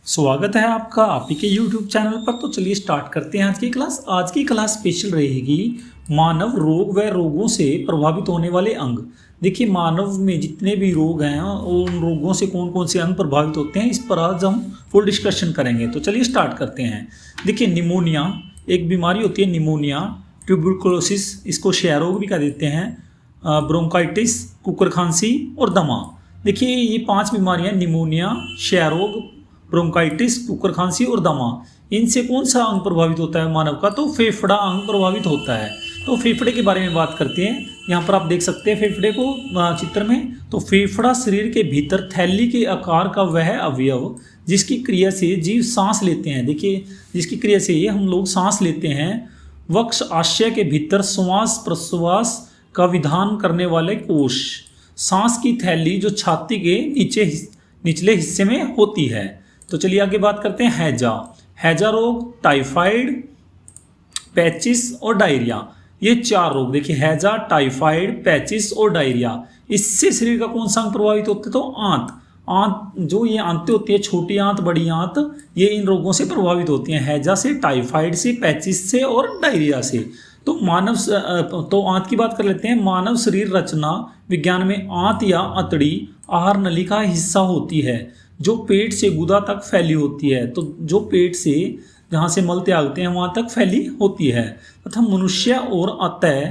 स्वागत है आपका आप ही के YouTube चैनल पर। तो चलिए स्टार्ट करते हैं आज की क्लास। आज की क्लास स्पेशल रहेगी मानव रोग व रोगों से प्रभावित होने वाले अंग। देखिए मानव में जितने भी रोग हैं उन रोगों से कौन कौन से अंग प्रभावित होते हैं, इस पर आज हम फुल डिस्कशन करेंगे। तो चलिए स्टार्ट करते हैं। देखिए निमोनिया एक बीमारी होती है, निमोनिया, ट्यूबरकुलोसिस, इसको क्षय रोग भी कह देते हैं, ब्रोंकाइटिस, कुकर खांसी और दमा। देखिए ये 5 बीमारियां, निमोनिया, क्षय रोग, ब्रोंकाइटिस, कुकर खांसी और दमा। इनसे कौन सा अंग प्रभावित होता है मानव का? तो फेफड़ा अंग प्रभावित होता है। तो फेफड़े के बारे में बात करते हैं। यहाँ पर आप देख सकते हैं फेफड़े को चित्र में। तो फेफड़ा शरीर के भीतर थैली के आकार का वह अवयव जिसकी क्रिया से जीव सांस लेते हैं। देखिए जिसकी क्रिया से हम लोग सांस लेते हैं। वक्ष आशय के भीतर श्वास प्रश्वास का विधान करने वाले कोश। सांस की थैली जो छाती के निचले हिस्से में होती है। तो चलिए आगे बात करते हैं हैजा। हैजा रोग, टाइफाइड, पैचिस और डायरिया, ये 4 रोग। देखिए हैजा, टाइफाइड, पैचिस और डायरिया, इससे शरीर का कौन सा अंग प्रभावित होता है? तो आंत जो ये आंतें होती है, छोटी आंत बड़ी आंत, ये इन रोगों से प्रभावित होती हैं। हैजा से, टाइफाइड से, पैचिस से और डायरिया से। तो आंत की बात कर लेते हैं। मानव शरीर रचना विज्ञान में आंत या अतड़ी आहार नली का हिस्सा होती है जो पेट से गुदा तक फैली होती है। तो जो पेट से जहाँ से मल त्यागते हैं वहाँ तक फैली होती है। तथा मनुष्य और अतः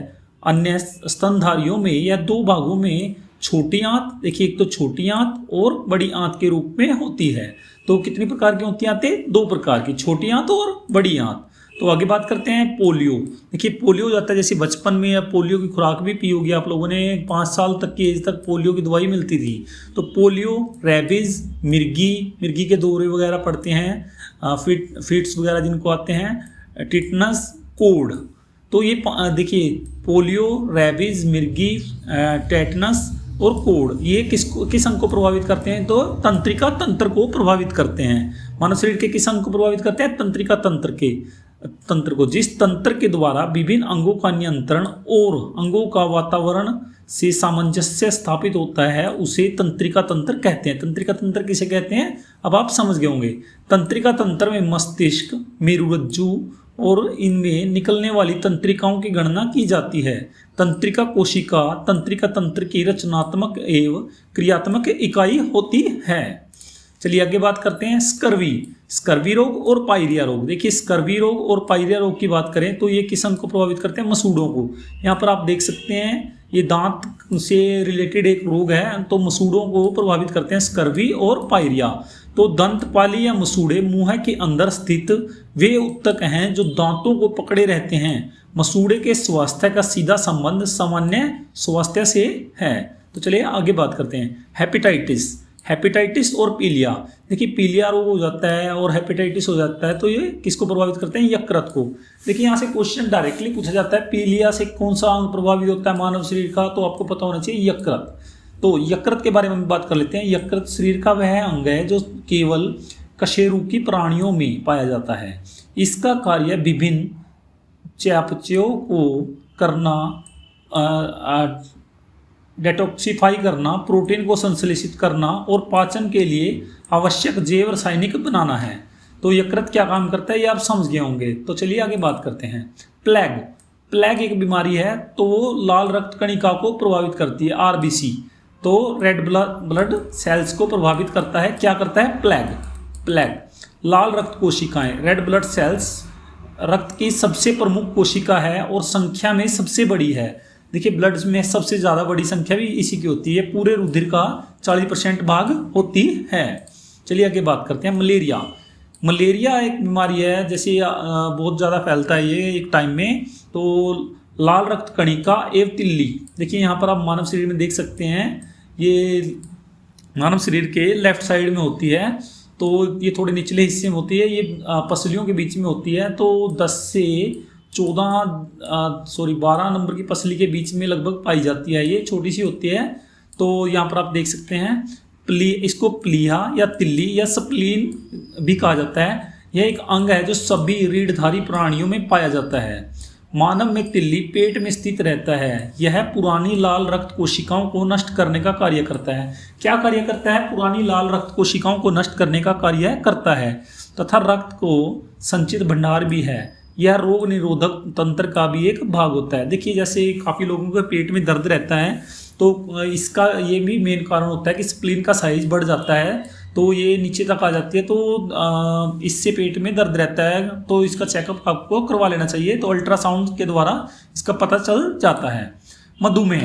अन्य स्तनधारियों में या 2 भागों में छोटी आंत, देखिए एक तो छोटी आंत और बड़ी आंत के रूप में होती है। तो कितनी प्रकार की होती हैं आंतें? 2 प्रकार की, छोटी आंत और बड़ी आंत। तो आगे बात करते हैं पोलियो। देखिए पोलियो हो जाता है, जैसे बचपन में या पोलियो की खुराक भी पी होगी आप लोगों ने, 5 साल तक की एज तक पोलियो की दवाई मिलती थी। तो पोलियो, रेबीज, मिर्गी के दौरे वगैरह पड़ते हैं, फिट्स वगैरह जिनको आते हैं, टिटनस, कोड। तो ये देखिए पोलियो, रेबीज, मिर्गी, टेटनस और कोड, ये किस अंग को प्रभावित करते हैं? तो तंत्रिका तंत्र को प्रभावित करते हैं। मानव शरीर के किस अंग को प्रभावित करते हैं? तंत्रिका तंत्र को। जिस तंत्र के द्वारा विभिन्न अंगों का नियंत्रण और अंगों का वातावरण से सामंजस्य स्थापित होता है उसे तंत्रिका तंत्र कहते हैं। तंत्रिका तंत्र किसे कहते हैं अब आप समझ गए होंगे। तंत्रिका तंत्र में मस्तिष्क, मेरुरज्जु और इनमें निकलने वाली तंत्रिकाओं की गणना की जाती है। तंत्रिका कोशिका तंत्रिका तंत्र की रचनात्मक एवं क्रियात्मक इकाई होती है। चलिए आगे बात करते हैं स्कर्वी रोग और पायरिया रोग। देखिए स्कर्वी रोग और पायरिया रोग की बात करें तो ये किस अंग को प्रभावित करते हैं? मसूड़ों को। यहाँ पर आप देख सकते हैं ये दांत से रिलेटेड एक रोग है, तो मसूड़ों को प्रभावित करते हैं स्कर्वी और पायरिया। तो दंतपाली या मसूड़े मुंह के अंदर स्थित वे उत्तक हैं जो दांतों को पकड़े रहते हैं। मसूड़े के स्वास्थ्य का सीधा संबंध सामान्य स्वास्थ्य से है। तो चलिए आगे बात करते हैं हेपेटाइटिस और पीलिया। देखिए पीलिया रोग हो जाता है और हेपेटाइटिस हो जाता है, तो ये किसको प्रभावित करते हैं? यकृत को। देखिए यहाँ से क्वेश्चन डायरेक्टली पूछा जाता है पीलिया से कौन सा अंग प्रभावित होता है मानव शरीर का? तो आपको पता होना चाहिए यकृत। तो यकृत के बारे में बात कर लेते हैं। यकृत शरीर का वह अंग है जो केवल कशेरुकी प्राणियों में पाया जाता है। इसका कार्य विभिन्न चयापचयों को करना, डेटॉक्सिफाई करना, प्रोटीन को संश्लेषित करना और पाचन के लिए आवश्यक जैव रासायनिक बनाना है। तो यकृत क्या काम करता है ये आप समझ गए होंगे। तो चलिए आगे बात करते हैं। प्लेग एक बीमारी है, तो वो लाल रक्त कणिका को प्रभावित करती है, आरबीसी। तो रेड ब्लड सेल्स को प्रभावित करता है। क्या करता है? प्लेग लाल रक्त कोशिकाएं, रेड ब्लड सेल्स रक्त की सबसे प्रमुख कोशिका है और संख्या में सबसे बड़ी है। देखिए ब्लड में सबसे ज़्यादा बड़ी संख्या भी इसी की होती है, पूरे रुधिर का 40% भाग होती है। चलिए आगे बात करते हैं मलेरिया एक बीमारी है, जैसे बहुत ज़्यादा फैलता है ये एक टाइम में। तो लाल रक्त कणिका एवं तिल्ली, देखिए यहाँ पर आप मानव शरीर में देख सकते हैं, ये मानव शरीर के लेफ्ट साइड में होती है। तो ये थोड़े निचले हिस्से में होती है, ये पसलियों के बीच में होती है। तो 10 से 12 नंबर की पसली के बीच में लगभग पाई जाती है, ये छोटी सी होती है। तो यहाँ पर आप देख सकते हैं इसको प्लीहा या तिल्ली या स्प्लीन भी कहा जाता है। यह एक अंग है जो सभी रीढ़धारी प्राणियों में पाया जाता है। मानव में तिल्ली पेट में स्थित रहता है। यह पुरानी लाल रक्त कोशिकाओं को नष्ट करने का कार्य करता है। क्या कार्य करता है? पुरानी लाल रक्त कोशिकाओं को नष्ट करने का कार्य करता है तथा रक्त को संचित भंडार भी है। यह रोग निरोधक तंत्र का भी एक भाग होता है। देखिए, जैसे काफ़ी लोगों के पेट में दर्द रहता है तो इसका ये भी मेन कारण होता है कि स्प्लीन का साइज बढ़ जाता है, तो ये नीचे तक आ जाती है, तो इससे पेट में दर्द रहता है, तो इसका चेकअप आपको करवा लेना चाहिए। तो अल्ट्रासाउंड के द्वारा इसका पता चल जाता है। मधुमेह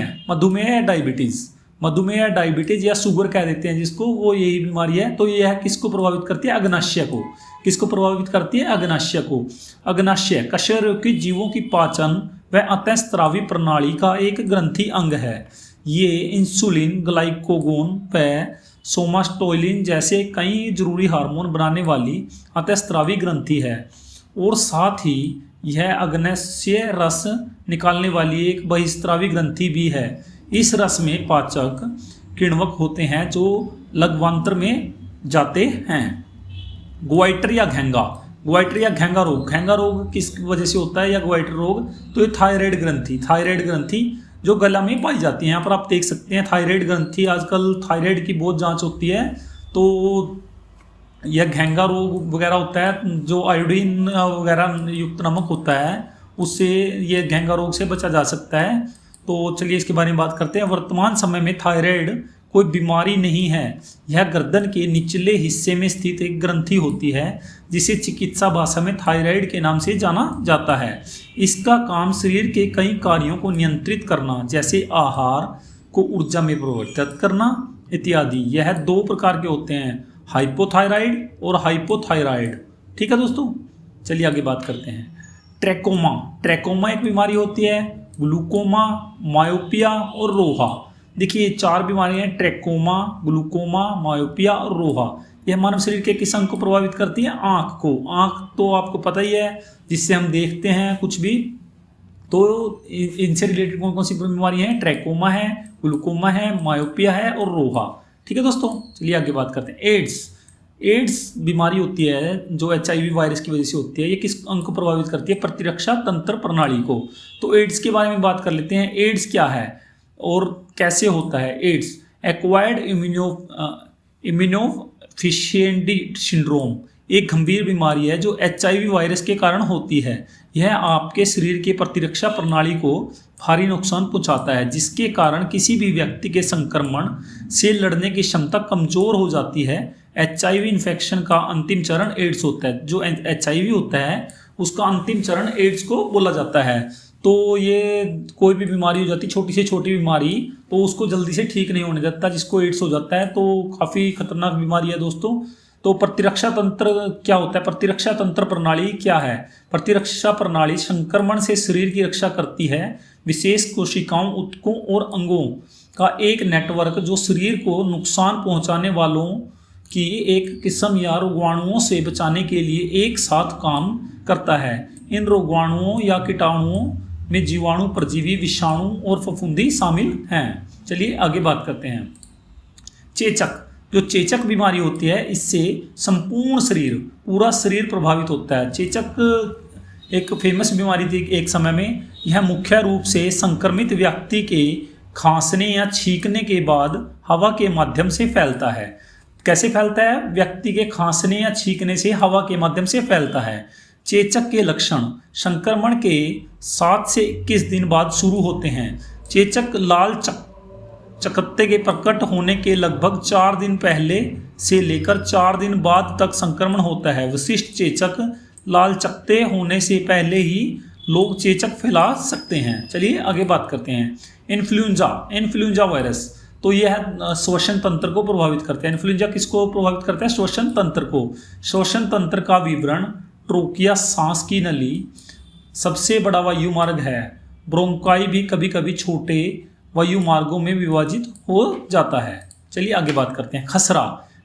या डायबिटीज़ या शुगर कह देते हैं जिसको, वो यही बीमारी है। तो यह किसको प्रभावित करती है? अग्नाशय को। किसको प्रभावित करती है? अग्नाशय को। अग्नाशय कशेरुकी जीवों की पाचन व अंतःस्रावी प्रणाली का एक ग्रंथि अंग है। ये इंसुलिन, ग्लाइकोगोन व सोमास्टोलिन जैसे कई जरूरी हार्मोन बनाने वाली अंतःस्रावी ग्रंथि है और साथ ही यह अग्नाशय रस निकालने वाली एक बहिस्रावी ग्रंथि भी है। इस रस में पाचक किण्वक होते हैं जो लघ्वांत्र में जाते हैं। ग्वाइटर या घेंगा रोग किस वजह से होता है या ग्वाइटर रोग? तो ये थायराइड ग्रंथि जो गला में पाई जाती है। यहाँ पर आप देख सकते हैं थायराइड ग्रंथि, आजकल थायराइड की बहुत जांच होती है, तो यह घेंगा रोग वगैरह होता है जो आयोडीन वगैरह युक्त नमक होता है, उससे ये घेंगा रोग से बचा जा सकता है। तो चलिए इसके बारे में बात करते हैं। वर्तमान समय में थायराइड कोई बीमारी नहीं है। यह गर्दन के निचले हिस्से में स्थित एक ग्रंथि होती है जिसे चिकित्सा भाषा में थायराइड के नाम से जाना जाता है। इसका काम शरीर के कई कार्यों को नियंत्रित करना, जैसे आहार को ऊर्जा में परिवर्तित करना इत्यादि। यह दो प्रकार के होते हैं, हाइपोथायराइड और हाइपोथायराइड। ठीक है दोस्तों, चलिए आगे बात करते हैं। ट्रैकोमा एक बीमारी होती है, ग्लूकोमा, मायोपिया और रोहा। देखिए, 4 बीमारियां हैं, ट्रैकोमा, ग्लूकोमा, मायोपिया और रोहा। यह मानव शरीर के किस अंग को प्रभावित करती है? आँख को। आँख तो आपको पता ही है, जिससे हम देखते हैं कुछ भी। तो इनसे रिलेटेड कौन कौन सी बीमारियां हैं? ट्रैकोमा है, ग्लूकोमा है, मायोपिया है और रोहा। ठीक है दोस्तों, चलिए आगे बात करते हैं। एड्स बीमारी होती है जो HIV वायरस की वजह से होती है। ये किस अंग को प्रभावित करती है? प्रतिरक्षा तंत्र प्रणाली को। तो एड्स के बारे में बात कर लेते हैं। एड्स क्या है और कैसे होता है? एड्स एक्वायर्ड इम्यूनोफिशियेंसी सिंड्रोम एक गंभीर बीमारी है जो HIV वायरस के कारण होती है। यह आपके शरीर के प्रतिरक्षा प्रणाली को भारी नुकसान पहुंचाता है, जिसके कारण किसी भी व्यक्ति के संक्रमण से लड़ने की क्षमता कमजोर हो जाती है। HIV इन्फेक्शन का अंतिम चरण एड्स होता है। जो HIV होता है उसका अंतिम चरण एड्स को बोला जाता है। तो ये कोई भी बीमारी हो जाती, छोटी से छोटी बीमारी, तो उसको जल्दी से ठीक नहीं होने देता, जिसको एड्स हो जाता है। तो काफ़ी खतरनाक बीमारी है दोस्तों। तो प्रतिरक्षा तंत्र क्या होता है? प्रतिरक्षा तंत्र प्रणाली क्या है? प्रतिरक्षा प्रणाली संक्रमण से शरीर की रक्षा करती है। विशेष कोशिकाओं, ऊतकों और अंगों का एक नेटवर्क जो शरीर को नुकसान पहुंचाने वालों की एक किस्म या रोगाणुओं से बचाने के लिए एक साथ काम करता है। इन रोगाणुओं या कीटाणुओं में जीवाणु, परजीवी, विषाणु और फफूंदी शामिल हैं। चलिए आगे बात करते हैं। जो चेचक बीमारी होती है, इससे संपूर्ण शरीर, पूरा शरीर प्रभावित होता है। चेचक एक फेमस बीमारी थी एक समय में। यह मुख्य रूप से संक्रमित व्यक्ति के खांसने या छींकने के बाद हवा के माध्यम से फैलता है। कैसे फैलता है? व्यक्ति के खांसने या छींकने से हवा के माध्यम से फैलता है। चेचक के लक्षण संक्रमण के 7 से 21 दिन बाद शुरू होते हैं। चेचक लाल चकत्ते के प्रकट होने के लगभग 4 दिन पहले से लेकर 4 दिन बाद तक संक्रमण होता है। विशिष्ट चेचक लाल चकत्ते होने से पहले ही लोग चेचक फैला सकते हैं। चलिए आगे बात करते हैं। इन्फ्लुएंजा वायरस, तो यह श्वसन तंत्र को प्रभावित करता है। इन्फ्लुएंजा किसको प्रभावित करता है? श्वसन तंत्र को। श्वसन तंत्र का विवरण, ट्रोकिया सांस की नली सबसे बड़ा वायुमार्ग है। ब्रोंकाई भी कभी कभी छोटे वायुमार्गों में विभाजित हो जाता है। चलिए आगे बात करते हैं।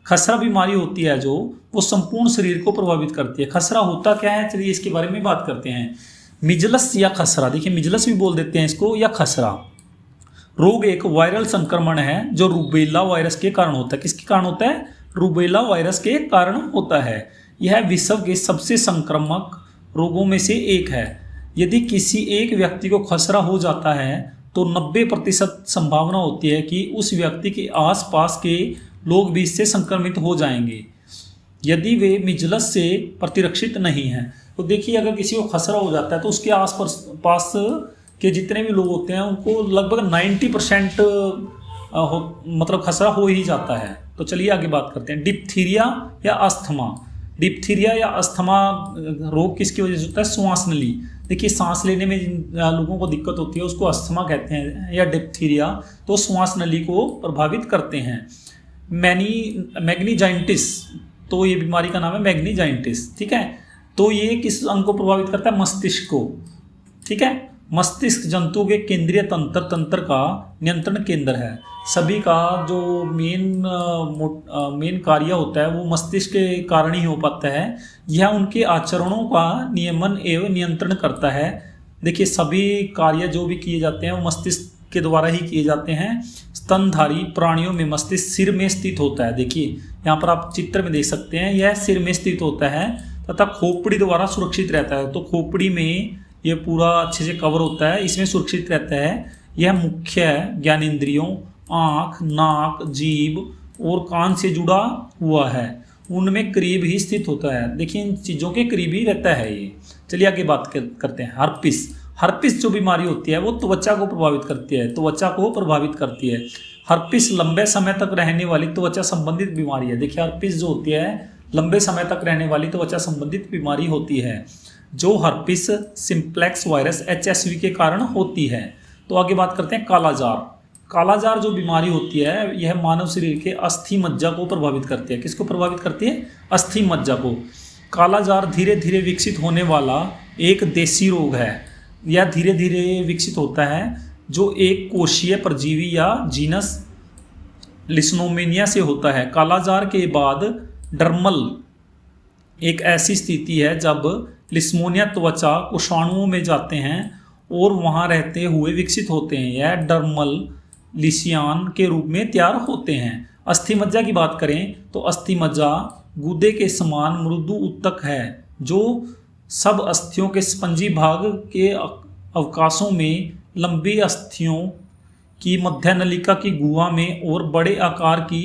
खसरा बीमारी होती है जो वो संपूर्ण शरीर को प्रभावित करती है। खसरा होता क्या है? चलिए इसके बारे में बात करते हैं। मिजलस या खसरा, देखिए मिजलस भी बोल देते हैं इसको, या खसरा रोग एक वायरल संक्रमण है जो रूबेला वायरस के कारण होता है। किसके कारण होता है? रूबेला वायरस के कारण होता है। यह विश्व के सबसे संक्रामक रोगों में से एक है। यदि किसी एक व्यक्ति को खसरा हो जाता है तो 90% संभावना होती है कि उस व्यक्ति के आसपास के लोग भी इससे संक्रमित हो जाएंगे यदि वे मिजलस से प्रतिरक्षित नहीं हैं। तो देखिए अगर किसी को खसरा हो जाता है तो उसके आस पास के जितने भी लोग होते हैं उनको लगभग 90% मतलब खसरा हो ही जाता है। तो चलिए आगे बात करते हैं। डिप्थीरिया या अस्थमा। डिप्थीरिया या अस्थमा रोग किसकी वजह से होता है? श्वास नली। देखिए सांस लेने में जिन लोगों को दिक्कत होती है उसको अस्थमा कहते हैं या डिप्थीरिया, तो श्वास नली को प्रभावित करते हैं। मैग्नीजाइटिस, तो ये बीमारी का नाम है मैग्नीजाइटिस, ठीक है। तो ये किस अंग को प्रभावित करता है? मस्तिष्क को, ठीक है। मस्तिष्क जंतु के केंद्रीय तंत्र का नियंत्रण केंद्र है। सभी का जो मेन कार्य होता है वो मस्तिष्क के कारण ही हो पाता है। यह उनके आचरणों का नियमन एवं नियंत्रण करता है। देखिए सभी कार्य जो भी किए जाते हैं वो मस्तिष्क के द्वारा ही किए जाते हैं। स्तनधारी प्राणियों में मस्तिष्क सिर में स्थित होता है। देखिए यहाँ पर आप चित्र में देख सकते हैं, यह सिर में स्थित होता है तथा खोपड़ी द्वारा सुरक्षित रहता है। तो खोपड़ी में ये पूरा अच्छे से कवर होता है, इसमें सुरक्षित रहता है। यह मुख्य ज्ञानेंद्रियों आँख, नाक, जीभ और कान से जुड़ा हुआ है, उनमें करीब ही स्थित होता है। देखिए इन चीज़ों के करीब ही रहता है ये। चलिए आगे बात करते हैं। हर्पिस। हर्पिस जो बीमारी होती है वो त्वचा को प्रभावित करती है, त्वचा को प्रभावित करती है। हर्पिस लंबे समय तक रहने वाली त्वचा संबंधित बीमारी है। देखिए हर्पिस जो होती है लंबे समय तक रहने वाली त्वचा संबंधित बीमारी होती है, जो हर्पिस सिंप्लेक्स वायरस HSV के कारण होती है। तो आगे बात करते हैं कालाजार। कालाजार जो बीमारी होती है यह मानव शरीर के अस्थि मज्जा को प्रभावित करती है। किसको प्रभावित करती है? अस्थि मज्जा को। कालाजार धीरे धीरे विकसित होने वाला एक देशी रोग है। यह धीरे धीरे विकसित होता है जो एक कोशीय परजीवी या जीनस लिस्नोमेनिया से होता है। कालाजार के बाद डर्मल एक ऐसी स्थिति है जब लिस्मोनिया त्वचा कोषाणुओं में जाते हैं और वहां रहते हुए विकसित होते हैं। यह डर्मल लिसियान के रूप में तैयार होते हैं। अस्थि मज्जा की बात करें तो अस्थि मज्जा गूदे के समान मृदु उत्तक है जो सब अस्थियों के स्पंजी भाग के अवकाशों में लंबी अस्थियों की मध्य नलिका की गुहा में और बड़े आकार की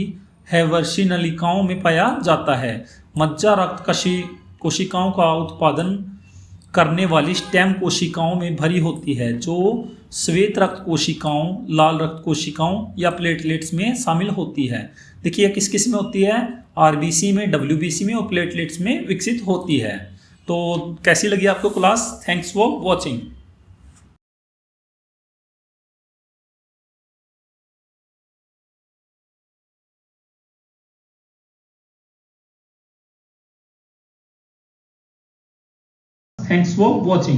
हैवर्षी नलिकाओं में पाया जाता है। मज्जा रक्त कोशिकाओं का उत्पादन करने वाली स्टेम कोशिकाओं में भरी होती है जो श्वेत रक्त कोशिकाओं, लाल रक्त कोशिकाओं या प्लेटलेट्स में शामिल होती है। देखिए किस किस में होती है? RBC में, WBC में और प्लेटलेट्स में विकसित होती है। तो कैसी लगी आपको class? Thanks for watching. Thanks for watching.